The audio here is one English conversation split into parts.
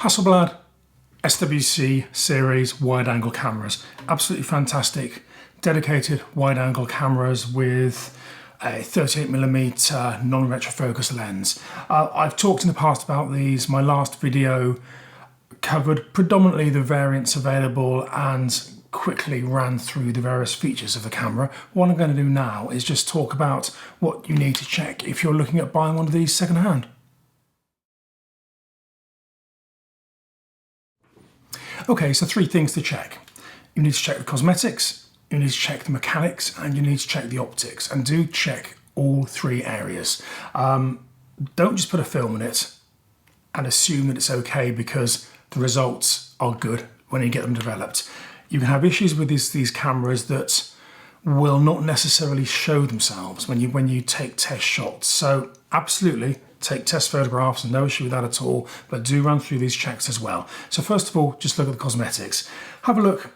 Hasselblad SWC series wide angle cameras. Absolutely fantastic, dedicated wide angle cameras with a 38mm non-retrofocus lens. I've talked in the past about these. My last video covered predominantly the variants available and quickly ran through the various features of the camera. What I'm going to do now is just talk about what you need to check if you're looking at buying one of these second-hand. Okay, so three things to check. You need to check the cosmetics, you need to check the mechanics, and you need to check the optics. And do check all three areas. Don't just put a film in it and assume that it's okay because the results are good when you get them developed. You can have issues with these cameras that will not necessarily show themselves when you take test shots. So absolutely take test photographs, no issue with that at all, but do run through these checks as well. So first of all, just look at the cosmetics. Have a look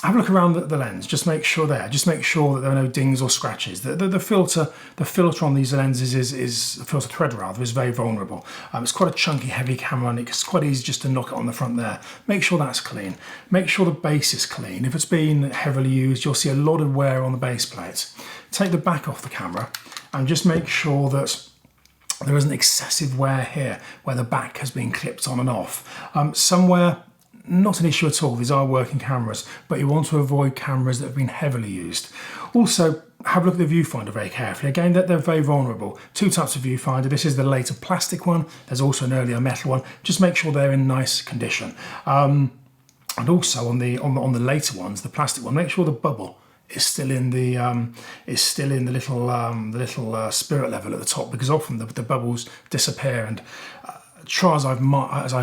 around the lens. Just make sure that there are no dings or scratches. The filter on these lenses is the filter thread rather, is very vulnerable. It's quite a chunky, heavy camera, and it's quite easy just to knock it on the front there. Make sure that's clean. Make sure the base is clean. If it's been heavily used, you'll see a lot of wear on the base plate. Take the back off the camera and just make sure that there isn't excessive wear here where the back has been clipped on and off. Somewhere, not an issue at all. These are working cameras, but you want to avoid cameras that have been heavily used. Also, have a look at the viewfinder very carefully. Again, they're very vulnerable. Two types of viewfinder. This is the later plastic one. There's also an earlier metal one. Just make sure they're in nice condition. And also on the later ones, the plastic one, make sure the bubble is still in the little spirit level at the top, because often the bubbles disappear, and try as I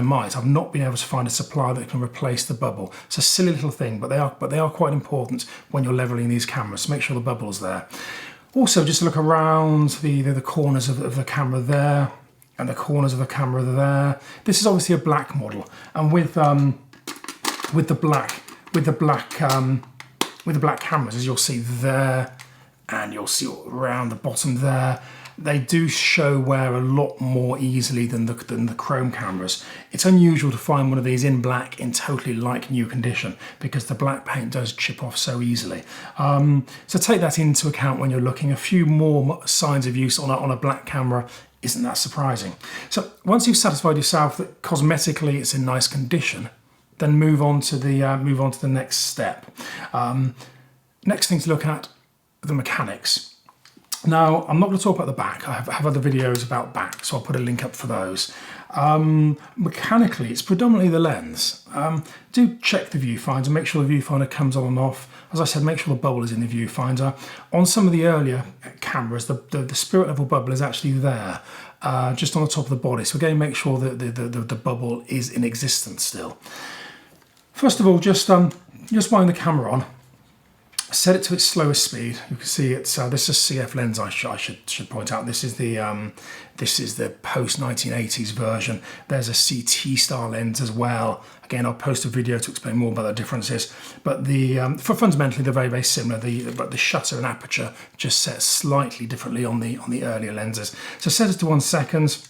might, I've not been able to find a supplier that can replace the bubble. It's a silly little thing, but they are quite important when you're leveling these cameras. So make sure the bubble's there. Also, just look around the corners of the camera there, and the corners of the camera there. This is obviously a black model, and with the black cameras, as you'll see there, and you'll see around the bottom there, they do show wear a lot more easily than the chrome cameras. It's unusual to find one of these in black in totally like new condition, because the black paint does chip off so easily. So take that into account when you're looking. A few more signs of use on a black camera isn't that surprising. So once you've satisfied yourself that cosmetically it's in nice condition, then move on to the next step. Next thing to look at, the mechanics. Now, I'm not going to talk about the back. I have other videos about back, so I'll put a link up for those. Mechanically, it's predominantly the lens. Do check the viewfinder, make sure the viewfinder comes on and off. As I said, make sure the bubble is in the viewfinder. On some of the earlier cameras, the spirit level bubble is actually there, just on the top of the body. So again, make sure that the bubble is in existence still. First of all, just wind the camera on. Set it to its slowest speed. You can see it's this is a CF lens. I should point out this is the post 1980s version. There's a CT style lens as well. Again, I'll post a video to explain more about the differences. But for fundamentally they're very similar. But the shutter and aperture just set slightly differently on the earlier lenses. So set it to 1 second.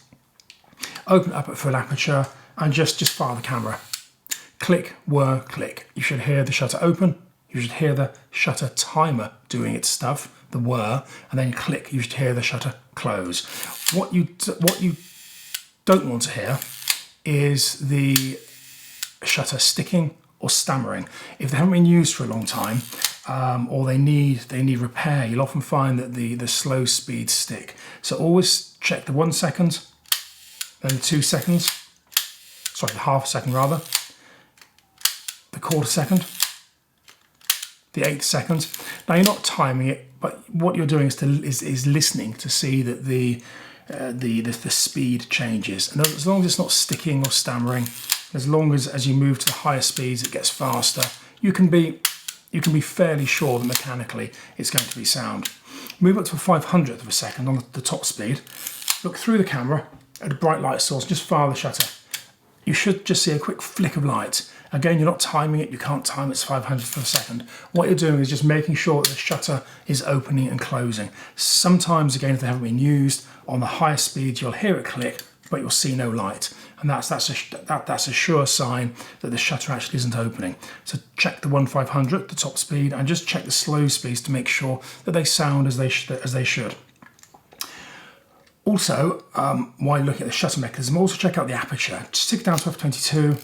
Open it up at full aperture and just fire the camera. Click, whir, click. You should hear the shutter open. You should hear the shutter timer doing its stuff, the whir, and then click, you should hear the shutter close. What you don't want to hear is the shutter sticking or stammering. If they haven't been used for a long time, or they need repair, you'll often find that the slow speeds stick. So always check the 1 second, then the 2 seconds, sorry, the half second rather, the quarter second, the 8 seconds. Now you're not timing it, but what you're doing is listening to see that the speed changes. And as long as it's not sticking or stammering, as long as you move to the higher speeds, it gets faster. You can be fairly sure that mechanically it's going to be sound. Move up to a 500th of a second on the top speed. Look through the camera at a bright light source. Just fire the shutter. You should just see a quick flick of light. Again, you're not timing it, you can't time it's 500th of a second. What you're doing is just making sure that the shutter is opening and closing. Sometimes, again, if they haven't been used, on the higher speeds you'll hear it click, but you'll see no light. and that's a sure sign that the shutter actually isn't opening. So check the 1/500, the top speed, and just check the slow speeds to make sure that they sound as they should. Also, while looking at the shutter mechanism, also check out the aperture. Just stick it down to f22,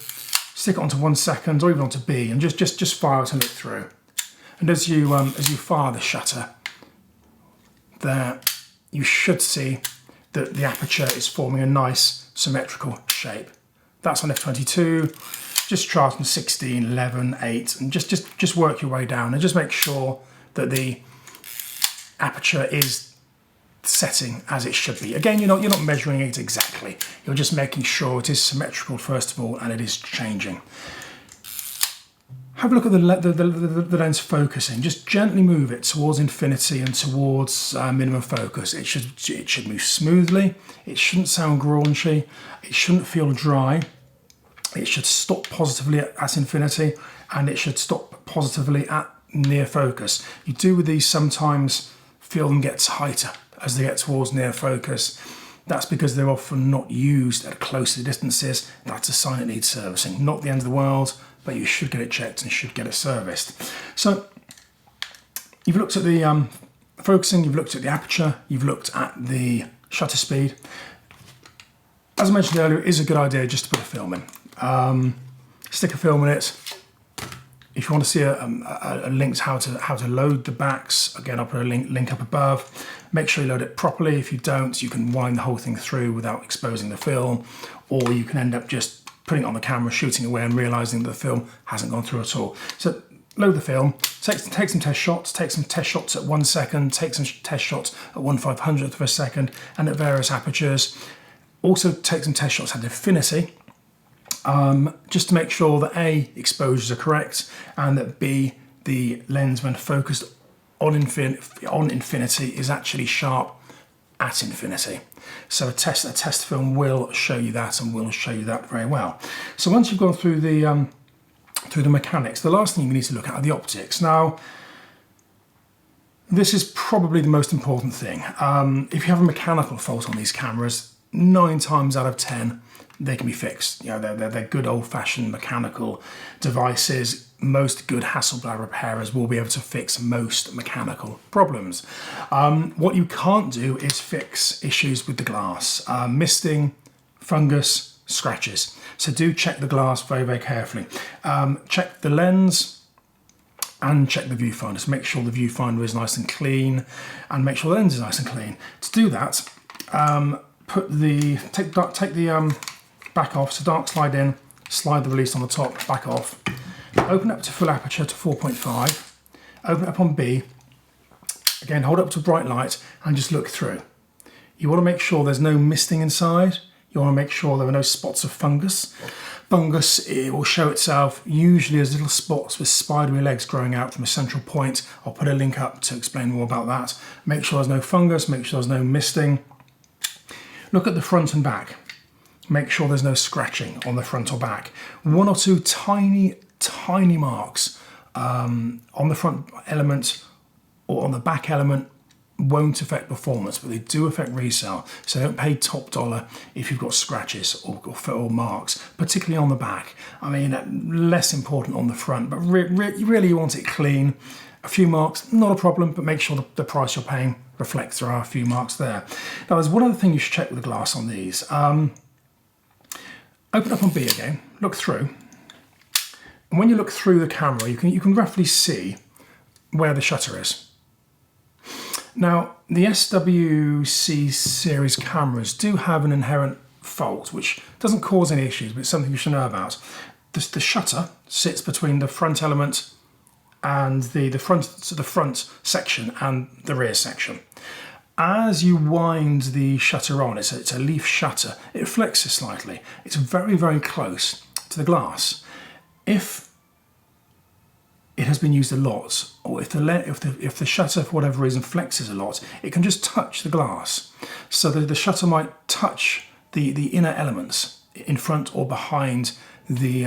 stick it onto 1 second or even onto B, and just fire it and look through. And as you fire the shutter, there you should see that the aperture is forming a nice symmetrical shape. That's on f22. Just try it on 16, 11, 8, and just work your way down and just make sure that the aperture is setting as it should be. Again, you're not measuring it exactly. You're just making sure it is symmetrical first of all, and it is changing. Have a look at the lens focusing. Just gently move it towards infinity and towards minimum focus. It should move smoothly. It shouldn't sound raunchy. It shouldn't feel dry. It should stop positively at infinity, and it should stop positively at near focus. You do with these sometimes feel them get tighter as they get towards near focus. That's because they're often not used at closer distances. That's a sign it needs servicing. Not the end of the world, but you should get it checked and should get it serviced. So you've looked at the focusing, you've looked at the aperture, you've looked at the shutter speed. As I mentioned earlier, it is a good idea just to put a film in. Stick a film in it. If you want to see a link to how to load the backs, again, I'll put a link up above. Make sure you load it properly. If you don't, you can wind the whole thing through without exposing the film, or you can end up just putting it on the camera, shooting away and realizing that the film hasn't gone through at all. So load the film, take some test shots, at 1 second, take some test shots at 1/500th of a second and at various apertures. Also take some test shots at infinity, just to make sure that A, exposures are correct, and that B, the lens when focused on infinity is actually sharp at infinity. So a test film will show you that, and will show you that very well. So once you've gone through the mechanics, the last thing you need to look at are the optics. Now, this is probably the most important thing. If you have a mechanical fault on these cameras, 9 times out of 10 they can be fixed. You know, they're good old-fashioned mechanical devices. Most good Hasselblad repairers will be able to fix most mechanical problems. What you can't do is fix issues with the glass. Misting, fungus, scratches. So do check the glass very, very carefully. Check the lens and check the viewfinder. So make sure the viewfinder is nice and clean, and make sure the lens is nice and clean. To do that, take the back off, so dark slide in, slide the release on the top, back off. Open up to full aperture to 4.5, open up on B, again hold up to bright light and just look through. You want to make sure there's no misting inside, you want to make sure there are no spots of fungus. Fungus, it will show itself usually as little spots with spidery legs growing out from a central point. I'll put a link up to explain more about that. Make sure there's no fungus, make sure there's no misting. Look at the front and back. Make sure there's no scratching on the front or back. 1 or 2 tiny marks on the front element or on the back element won't affect performance, but they do affect resale. So don't pay top dollar if you've got scratches or marks, particularly on the back. I mean, less important on the front, but really you want it clean. A few marks, not a problem, but make sure the price you're paying reflects there are a few marks there. Now, there's one other thing you should check with the glass on these. Open up on B again, look through. And when you look through the camera, you can roughly see where the shutter is. Now, the SWC series cameras do have an inherent fault, which doesn't cause any issues, but it's something you should know about. The shutter sits between the front element and the front section and the rear section. As you wind the shutter on, it's a leaf shutter, it flexes slightly. It's very, very close to the glass. If it has been used a lot, or if the shutter for whatever reason flexes a lot, it can just touch the glass. So that the shutter might touch the inner elements in front or behind the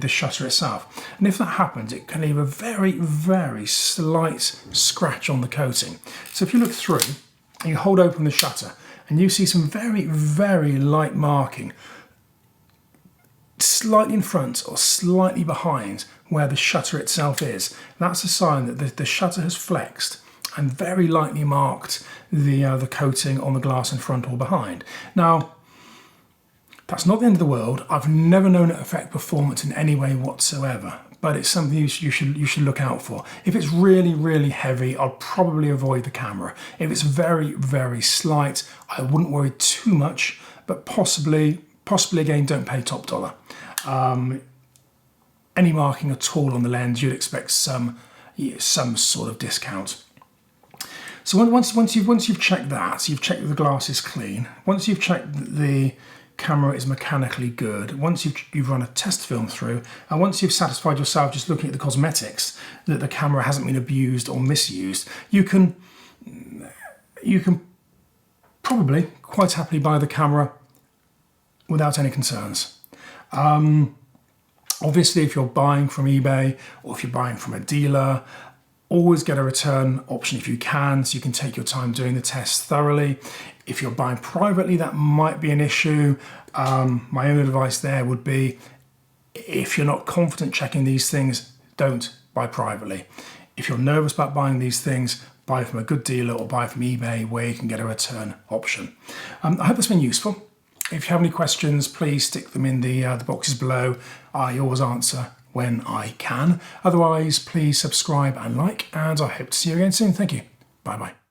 shutter itself. And if that happens, it can leave a very, very slight scratch on the coating. So if you look through, and you hold open the shutter, and you see some very, very light marking slightly in front or slightly behind where the shutter itself is, that's a sign that the shutter has flexed and very lightly marked the coating on the glass in front or behind. Now, that's not the end of the world. I've never known it affect performance in any way whatsoever, but it's something you should look out for. If it's really, really heavy, I'll probably avoid the camera. If it's very, very slight, I wouldn't worry too much, but possibly again, don't pay top dollar. Any marking at all on the lens, you'd expect some sort of discount. So once you've checked that, so you've checked that the glass is clean, once you've checked that the camera is mechanically good, once you've run a test film through, and once you've satisfied yourself just looking at the cosmetics that the camera hasn't been abused or misused, you can probably quite happily buy the camera without any concerns. Obviously, if you're buying from eBay or if you're buying from a dealer, always get a return option if you can, so you can take your time doing the test thoroughly. If you're buying privately, that might be an issue. My own advice there would be, if you're not confident checking these things, don't buy privately. If you're nervous about buying these things, buy from a good dealer or buy from eBay where you can get a return option. I hope that's been useful. If you have any questions, please stick them in the boxes below. I always answer when I can. Otherwise, please subscribe and like, and I hope to see you again soon. Thank you. Bye-bye.